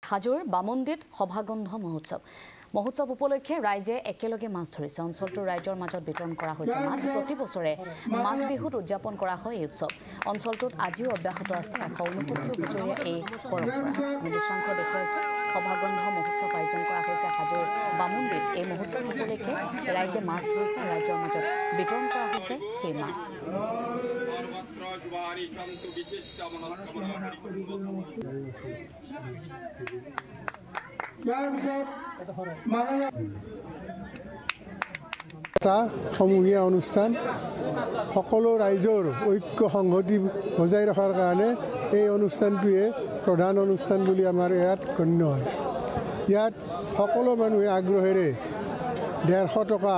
হাজোৰ বামুন্দিত সভাগন্ধ মহোৎসৱ উপলক্ষে ৰাইজে একেলগে মাছ ধৰিছে। অঞ্চলটোৰ ৰাইজৰ মাজত বিতৰণ কৰা হৈছে মাছ। প্ৰতি বছৰে মাঘ বিহুত উদযাপন কৰা হয় এই উৎসৱ। অঞ্চলটোত আজিও অব্যাহত আছে 169 বছৰীয়া এই পৰম্পৰা। আমি দৃশ্যাংশ দেখুৱাইছো। সভাগন্ধ মহোৎসৱ আয়োজন কৰা হৈছে হাজোৰ বামুন্দিত। এই মহোৎসৱ উপলক্ষে ৰাইজে মাছ ধৰিছে, ৰাইজৰ মাজত বিতৰণ কৰা হৈছে সেই মাছ। এটা সমূহীয়া অনুষ্ঠান, সকলো ৰাইজৰ ঐক্য সংহতি বজাই ৰখাৰ কাৰণে এই অনুষ্ঠানটোৱে প্ৰধান অনুষ্ঠান বুলি আমাৰ ইয়াত গণ্য হয়। ইয়াত সকলো মানুহে আগ্ৰহেৰে 150 টকা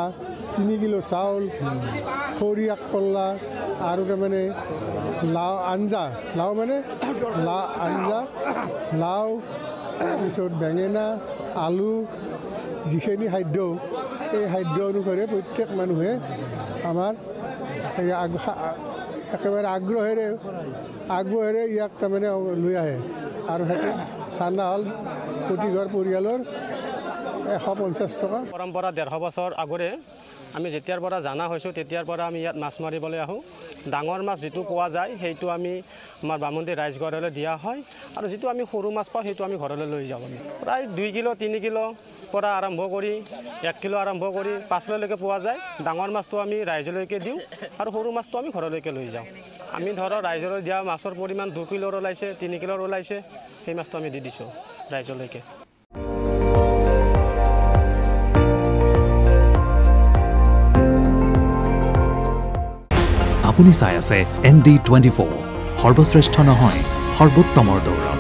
3 কিলো চাউল, খৰি এক পল্লা আৰু তাৰমানে লাও আঞ্জা, লাও মানে আঞ্জা, লাও, তাৰপিছত বেঙেনা, আলু, যিখিনি খাদ্য এই খাদ্য অনুসাৰে প্ৰত্যেক মানুহে আমাৰ একেবাৰে আগ্ৰহেৰে ইয়াক তাৰমানে লৈ আহে। আৰু সেইটো চান্দা হ'ল প্ৰতি ঘৰ পৰিয়ালৰ 150 টকা। পৰম্পৰা 150 বছৰ আগৰে আমি যেতিয়াৰ পৰা জানা হৈছোঁ তেতিয়াৰ পৰা আমি ইয়াত মাছ মাৰিবলৈ আহোঁ। ডাঙৰ মাছ যিটো পোৱা যায় সেইটো আমি আমাৰ বামুন্দি ৰাইজঘৰলৈ দিয়া হয়, আৰু যিটো আমি সৰু মাছ পাওঁ সেইটো আমি ঘৰলৈ লৈ যাওঁ। আমি প্ৰায় 2 কিলো 3 কিলো পৰা আৰম্ভ কৰি 1 কিলো আৰম্ভ কৰি 5 কিলোলৈকে পোৱা যায়। ডাঙৰ মাছটো আমি ৰাইজলৈকে দিওঁ আৰু সৰু মাছটো আমি ঘৰলৈকে লৈ যাওঁ। আমি ধৰক ৰাইজলৈ দিয়া মাছৰ পৰিমাণ 2 কিলোৰ ওলাইছে, 3 কিলোৰ ওলাইছে, সেই মাছটো আমি দি দিছোঁ ৰাইজলৈকে। আপুনি চাই আছে ND24, সৰ্বশ্ৰেষ্ঠ নহয় সৰ্বোত্তমৰ দৌৰ।